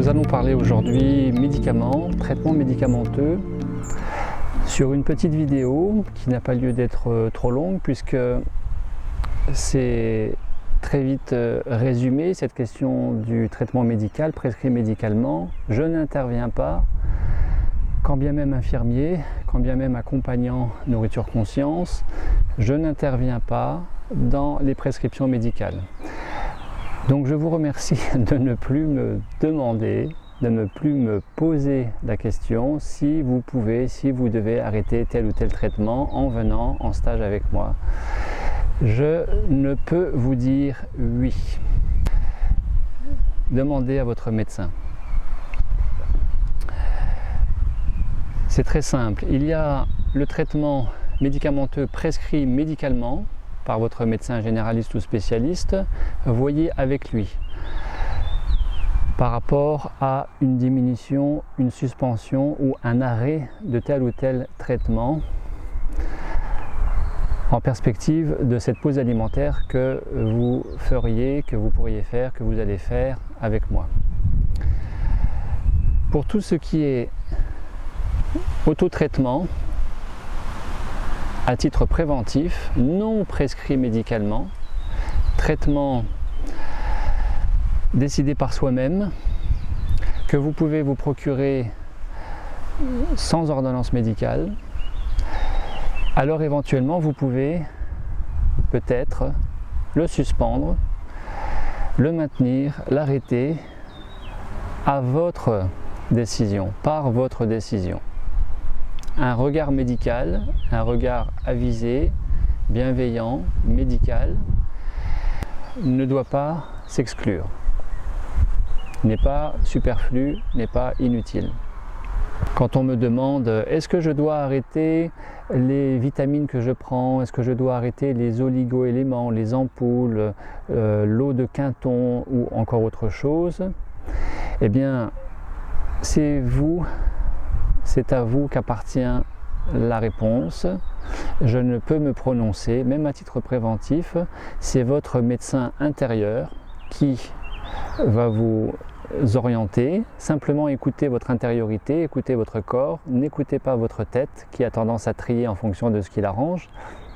Nous allons parler aujourd'hui médicaments, traitements médicamenteux, sur une petite vidéo qui n'a pas lieu d'être trop longue puisque c'est très vite résumé cette question du traitement médical, prescrit médicalement. Je n'interviens pas, quand bien même infirmier, quand bien même accompagnant nourriture conscience, je n'interviens pas dans les prescriptions médicales. Donc je vous remercie de ne plus me demander, de ne plus me poser la question si vous pouvez, si vous devez arrêter tel ou tel traitement en venant en stage avec moi. Je ne peux vous dire oui. Demandez à votre médecin. C'est très simple. Il y a le traitement médicamenteux prescrit médicalement par votre médecin généraliste ou spécialiste. Voyez avec lui par rapport à une diminution, une suspension ou un arrêt de tel ou tel traitement en perspective de cette pause alimentaire que vous feriez, que vous pourriez faire, que vous allez faire avec moi. Pour tout ce qui est autotraitement, à titre préventif, non prescrit médicalement, traitement décidé par soi-même, que vous pouvez vous procurer sans ordonnance médicale, alors éventuellement vous pouvez peut-être le suspendre, le maintenir, l'arrêter à votre décision, par votre décision. Un regard médical, un regard avisé, bienveillant, médical, ne doit pas s'exclure, n'est pas superflu, n'est pas inutile. Quand on me demande est-ce que je dois arrêter les vitamines que je prends, est-ce que je dois arrêter les oligo-éléments, les ampoules, l'eau de Quinton ou encore autre chose, eh bien c'est à vous qu'appartient la réponse. Je ne peux me prononcer, même à titre préventif, c'est votre médecin intérieur qui va vous orienter. Simplement écoutez votre intériorité, écoutez votre corps, n'écoutez pas votre tête qui a tendance à trier en fonction de ce qui l'arrange,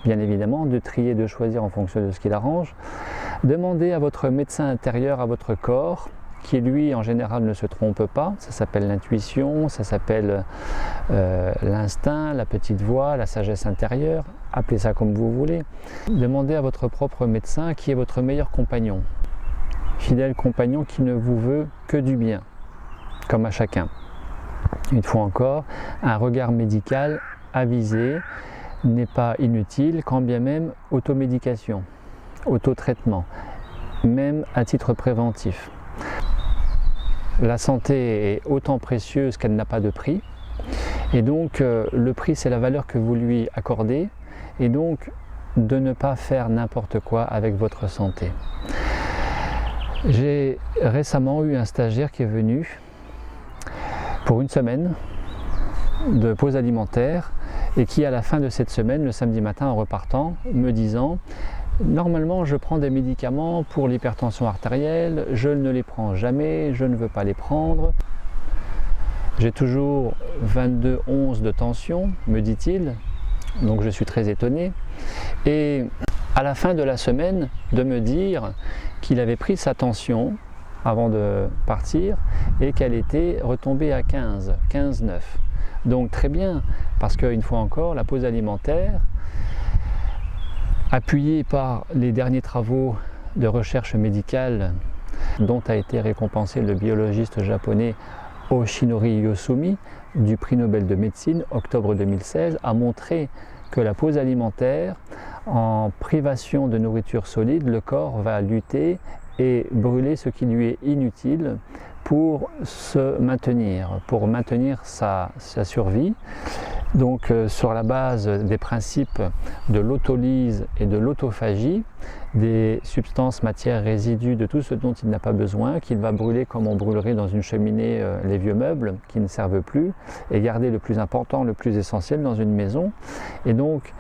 bien évidemment, de trier, de choisir en fonction de ce qui l'arrange. Demandez à votre médecin intérieur, à votre corps, qui lui en général ne se trompe pas, ça s'appelle l'intuition, ça s'appelle l'instinct, la petite voix, la sagesse intérieure, appelez ça comme vous voulez. Demandez à votre propre médecin qui est votre meilleur compagnon, fidèle compagnon qui ne vous veut que du bien, comme à chacun. Une fois encore, un regard médical avisé n'est pas inutile, quand bien même automédication, autotraitement, même à titre préventif. La santé est autant précieuse qu'elle n'a pas de prix, et donc le prix c'est la valeur que vous lui accordez, et donc de ne pas faire n'importe quoi avec votre santé. J'ai récemment eu un stagiaire qui est venu pour une semaine de pause alimentaire et qui à la fin de cette semaine, le samedi matin en repartant, me disant normalement, je prends des médicaments pour l'hypertension artérielle, je ne les prends jamais, je ne veux pas les prendre. J'ai toujours 22/11 de tension, me dit-il, donc je suis très étonné. Et à la fin de la semaine, de me dire qu'il avait pris sa tension avant de partir et qu'elle était retombée à 15/9. Donc très bien, parce qu'une fois encore, la pause alimentaire, appuyé par les derniers travaux de recherche médicale dont a été récompensé le biologiste japonais Oshinori Yosumi du prix Nobel de médecine, octobre 2016, a montré que la pause alimentaire, en privation de nourriture solide, le corps va lutter et brûler ce qui lui est inutile pour se maintenir, pour maintenir sa survie. Donc sur la base des principes de l'autolyse et de l'autophagie, des substances, matières, résidus, de tout ce dont il n'a pas besoin, qu'il va brûler comme on brûlerait dans une cheminée les vieux meubles qui ne servent plus, et garder le plus important, le plus essentiel dans une maison. Et donc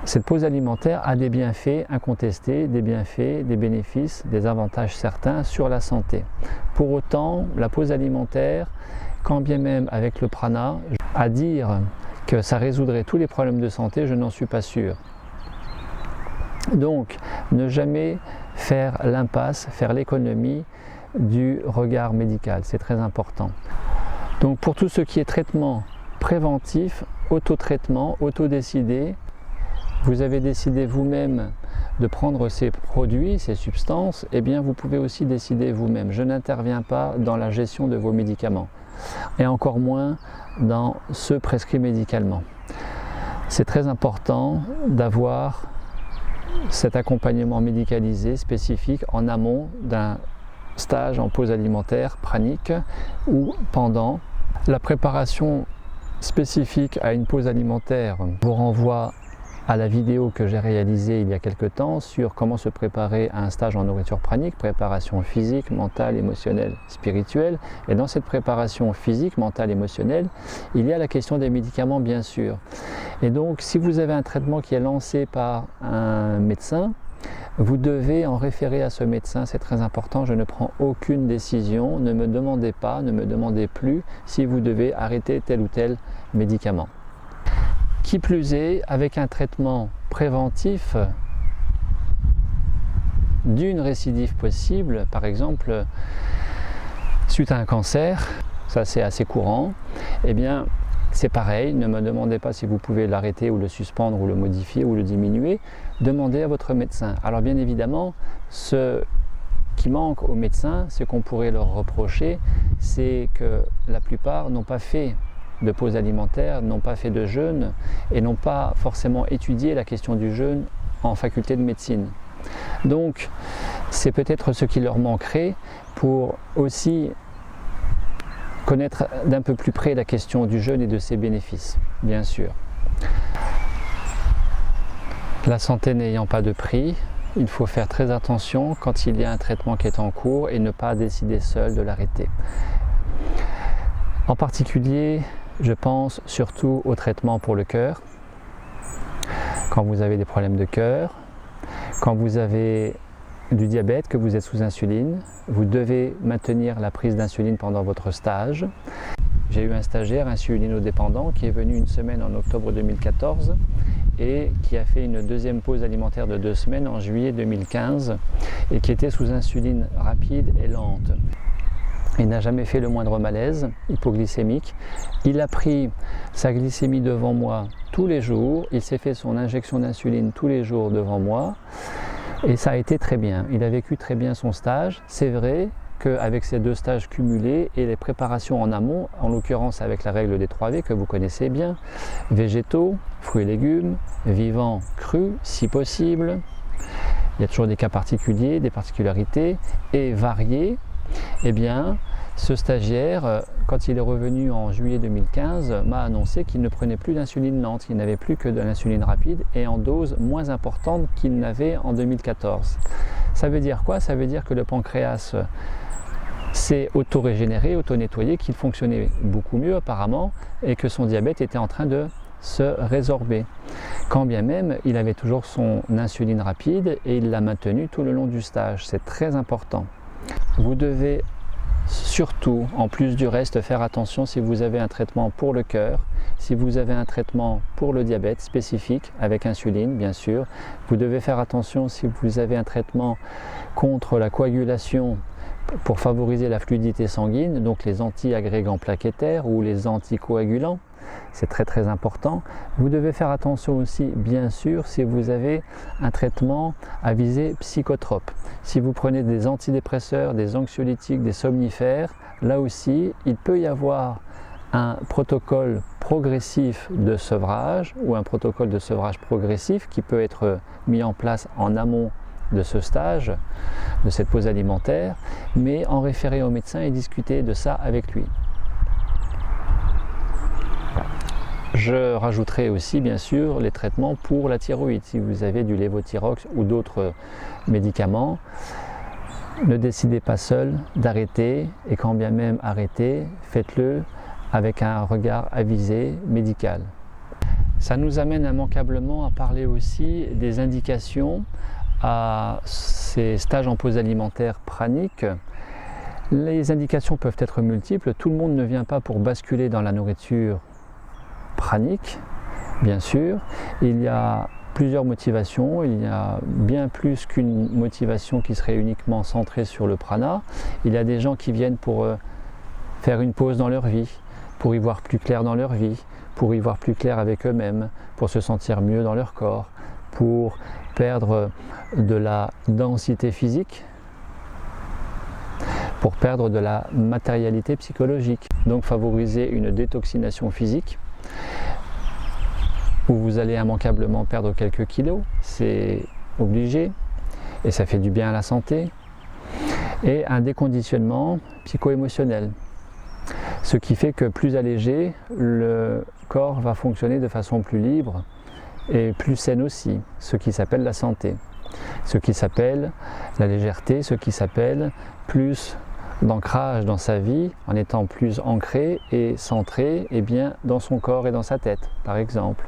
cette pause alimentaire a des bienfaits incontestés, des bienfaits, des bénéfices, des avantages certains sur la santé. Pour autant, la pause alimentaire, quand bien même avec le prana, à dire que ça résoudrait tous les problèmes de santé, je n'en suis pas sûr. Donc, ne jamais faire l'impasse, faire l'économie du regard médical, c'est très important. Donc pour tout ce qui est traitement préventif, autotraitement, autodécidé, vous avez décidé vous-même de prendre ces produits, ces substances, eh bien vous pouvez aussi décider vous-même. Je n'interviens pas dans la gestion de vos médicaments et encore moins dans ceux prescrits médicalement. C'est très important d'avoir cet accompagnement médicalisé spécifique en amont d'un stage en pause alimentaire pranique ou pendant. La préparation spécifique à une pause alimentaire vous renvoie à la vidéo que j'ai réalisée il y a quelque temps sur comment se préparer à un stage en nourriture pranique, préparation physique, mentale, émotionnelle, spirituelle. Et dans cette préparation physique, mentale, émotionnelle, il y a la question des médicaments bien sûr. Et donc si vous avez un traitement qui est lancé par un médecin, vous devez en référer à ce médecin, c'est très important. Je ne prends aucune décision, ne me demandez pas, ne me demandez plus si vous devez arrêter tel ou tel médicament. Qui plus est, avec un traitement préventif d'une récidive possible, par exemple suite à un cancer, ça c'est assez courant, eh bien c'est pareil, ne me demandez pas si vous pouvez l'arrêter ou le suspendre ou le modifier ou le diminuer, demandez à votre médecin. Alors bien évidemment, ce qui manque aux médecins, ce qu'on pourrait leur reprocher, c'est que la plupart n'ont pas fait de pause alimentaire, n'ont pas fait de jeûne et n'ont pas forcément étudié la question du jeûne en faculté de médecine. Donc c'est peut-être ce qui leur manquerait pour aussi connaître d'un peu plus près la question du jeûne et de ses bénéfices, bien sûr. La santé n'ayant pas de prix, il faut faire très attention quand il y a un traitement qui est en cours et ne pas décider seul de l'arrêter. En particulier, je pense surtout au traitement pour le cœur. Quand vous avez des problèmes de cœur, quand vous avez du diabète, que vous êtes sous insuline, vous devez maintenir la prise d'insuline pendant votre stage. J'ai eu un stagiaire insulinodépendant qui est venu une semaine en octobre 2014 et qui a fait une deuxième pause alimentaire de 2 semaines en juillet 2015 et qui était sous insuline rapide et lente. Il n'a jamais fait le moindre malaise hypoglycémique. Il a pris sa glycémie devant moi tous les jours. Il s'est fait son injection d'insuline tous les jours devant moi. Et ça a été très bien. Il a vécu très bien son stage. C'est vrai qu'avec ces 2 stages cumulés et les préparations en amont, en l'occurrence avec la règle des 3V que vous connaissez bien, végétaux, fruits et légumes, vivants, crus, si possible. Il y a toujours des cas particuliers, des particularités et variés. Eh bien, ce stagiaire, quand il est revenu en juillet 2015, m'a annoncé qu'il ne prenait plus d'insuline lente, qu'il n'avait plus que de l'insuline rapide et en dose moins importante qu'il n'avait en 2014. Ça veut dire quoi? Ça veut dire que le pancréas s'est auto-régénéré, auto-nettoyé, qu'il fonctionnait beaucoup mieux apparemment et que son diabète était en train de se résorber. Quand bien même, il avait toujours son insuline rapide et il l'a maintenue tout le long du stage. C'est très important. Vous devez surtout, en plus du reste, faire attention si vous avez un traitement pour le cœur, si vous avez un traitement pour le diabète spécifique, avec insuline bien sûr. Vous devez faire attention si vous avez un traitement contre la coagulation pour favoriser la fluidité sanguine, donc les anti-agrégants plaquettaires ou les anticoagulants. C'est très très important. Vous devez faire attention aussi, bien sûr, si vous avez un traitement à visée psychotrope. Si vous prenez des antidépresseurs, des anxiolytiques, des somnifères, là aussi, il peut y avoir un protocole progressif de sevrage ou un protocole de sevrage progressif qui peut être mis en place en amont de ce stage, de cette pause alimentaire, mais en référer au médecin et discuter de ça avec lui. Je rajouterai aussi bien sûr les traitements pour la thyroïde. Si vous avez du lévothyrox ou d'autres médicaments, ne décidez pas seul d'arrêter et quand bien même arrêter, faites-le avec un regard avisé médical. Ça nous amène immanquablement à parler aussi des indications à ces stages en pause alimentaire pranique. Les indications peuvent être multiples. Tout le monde ne vient pas pour basculer dans la nourriture pranique, bien sûr. Il y a plusieurs motivations. Il y a bien plus qu'une motivation qui serait uniquement centrée sur le prana. Il y a des gens qui viennent pour faire une pause dans leur vie, pour y voir plus clair dans leur vie, pour y voir plus clair avec eux-mêmes, pour se sentir mieux dans leur corps, pour perdre de la densité physique, pour perdre de la matérialité psychologique. Donc favoriser une détoxination physique, où vous allez immanquablement perdre quelques kilos, c'est obligé, et ça fait du bien à la santé, et un déconditionnement psycho-émotionnel. Ce qui fait que plus allégé, le corps va fonctionner de façon plus libre et plus saine aussi, ce qui s'appelle la santé, ce qui s'appelle la légèreté, ce qui s'appelle plus d'ancrage dans sa vie, en étant plus ancré et centré bien, dans son corps et dans sa tête, par exemple.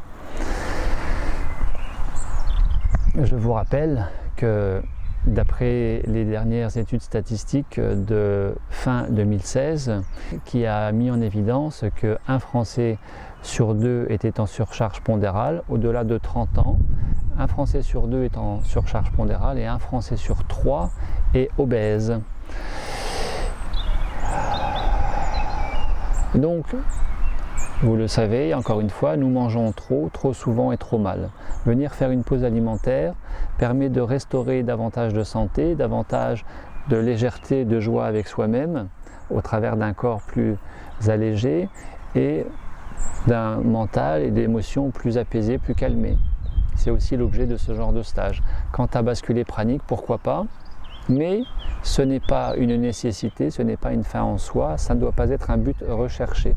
Je vous rappelle que d'après les dernières études statistiques de fin 2016, qui a mis en évidence qu'un Français sur deux était en surcharge pondérale au-delà de 30 ans, un Français sur deux est en surcharge pondérale et un Français sur trois est obèse. Donc, vous le savez, encore une fois, nous mangeons trop souvent et trop mal. Venir faire une pause alimentaire permet de restaurer davantage de santé, davantage de légèreté, de joie avec soi-même, au travers d'un corps plus allégé et d'un mental et d'émotions plus apaisées, plus calmées. C'est aussi l'objet de ce genre de stage. Quant à basculer pranique, pourquoi pas? Mais ce n'est pas une nécessité, ce n'est pas une fin en soi, ça ne doit pas être un but recherché.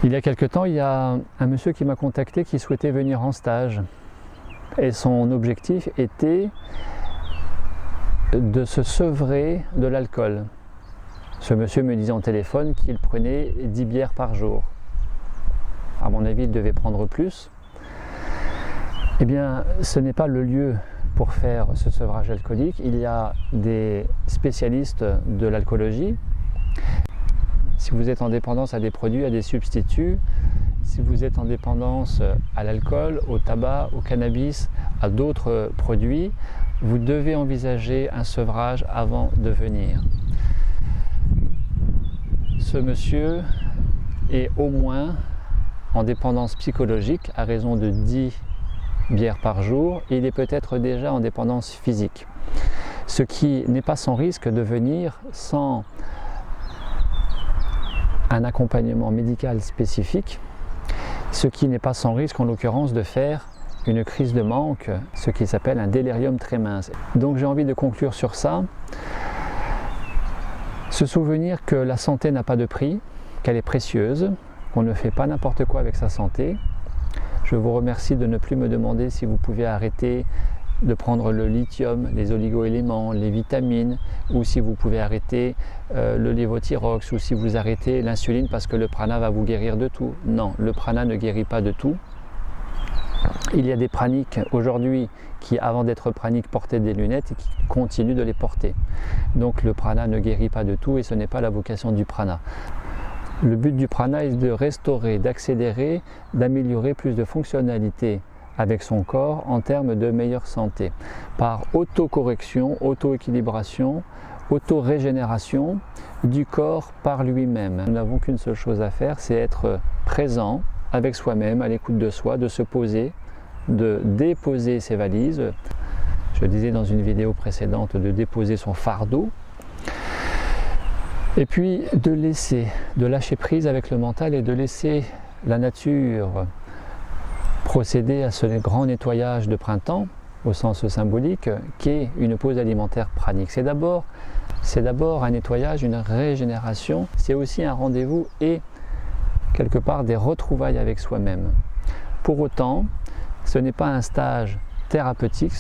Il y a quelque temps, il y a un monsieur qui m'a contacté qui souhaitait venir en stage. Et son objectif était de se sevrer de l'alcool. Ce monsieur me disait en téléphone qu'il prenait 10 bières par jour. À mon avis, il devait prendre plus. Eh bien, ce n'est pas le lieu pour faire ce sevrage alcoolique. Il y a des spécialistes de l'alcoolologie. Si vous êtes en dépendance à des produits, à des substituts, si vous êtes en dépendance à l'alcool, au tabac, au cannabis, à d'autres produits, vous devez envisager un sevrage avant de venir. Ce monsieur est au moins en dépendance psychologique à raison de 10 bières par jour, et il est peut-être déjà en dépendance physique. Ce qui n'est pas sans risque de venir sans un accompagnement médical spécifique, ce qui n'est pas sans risque en l'occurrence de faire une crise de manque, ce qui s'appelle un délirium très mince. Donc j'ai envie de conclure sur ça. Se souvenir que la santé n'a pas de prix, qu'elle est précieuse, qu'on ne fait pas n'importe quoi avec sa santé. Je vous remercie de ne plus me demander si vous pouvez arrêter de prendre le lithium, les oligo-éléments, les vitamines, ou si vous pouvez arrêter le lévothyrox, ou si vous arrêtez l'insuline parce que le prana va vous guérir de tout. Non, le prana ne guérit pas de tout. Il y a des praniques aujourd'hui qui, avant d'être praniques, portaient des lunettes et qui continuent de les porter. Donc le prana ne guérit pas de tout et ce n'est pas la vocation du prana. Le but du prana est de restaurer, d'accélérer, d'améliorer plus de fonctionnalité avec son corps en termes de meilleure santé. Par autocorrection, auto-équilibration, auto-régénération du corps par lui-même. Nous n'avons qu'une seule chose à faire, c'est être présent avec soi-même, à l'écoute de soi, de se poser, de déposer ses valises. Je disais dans une vidéo précédente de déposer son fardeau. Et puis de laisser, de lâcher prise avec le mental et de laisser la nature procéder à ce grand nettoyage de printemps, au sens symbolique, qu'est une pause alimentaire pranique. C'est d'abord un nettoyage, une régénération, c'est aussi un rendez-vous et quelque part des retrouvailles avec soi-même. Pour autant, ce n'est pas un stage thérapeutique,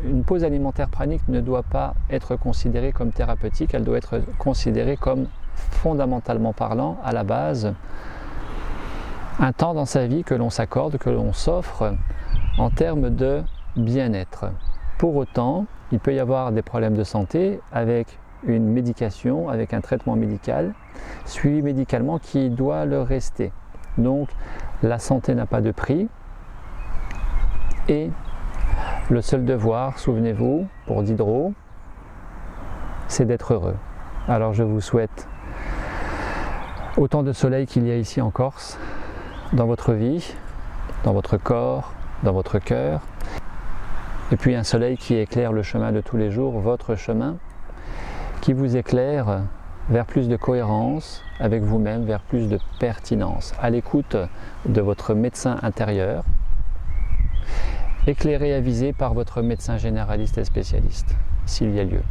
une pause alimentaire pranique ne doit pas être considérée comme thérapeutique, elle doit être considérée comme, fondamentalement parlant, à la base, un temps dans sa vie que l'on s'accorde, que l'on s'offre en termes de bien-être. Pour autant, il peut y avoir des problèmes de santé avec une médication, avec un traitement médical, suivi médicalement qui doit le rester. Donc la santé n'a pas de prix et le seul devoir, souvenez-vous, pour Diderot, c'est d'être heureux. Alors je vous souhaite autant de soleil qu'il y a ici en Corse, dans votre vie, dans votre corps, dans votre cœur, et puis un soleil qui éclaire le chemin de tous les jours, votre chemin, qui vous éclaire vers plus de cohérence avec vous-même, vers plus de pertinence, à l'écoute de votre médecin intérieur, éclairé et avisé par votre médecin généraliste et spécialiste, s'il y a lieu.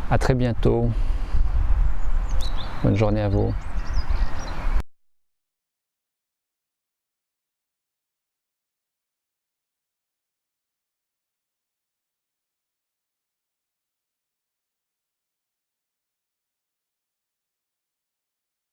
À très bientôt. Bonne journée à vous.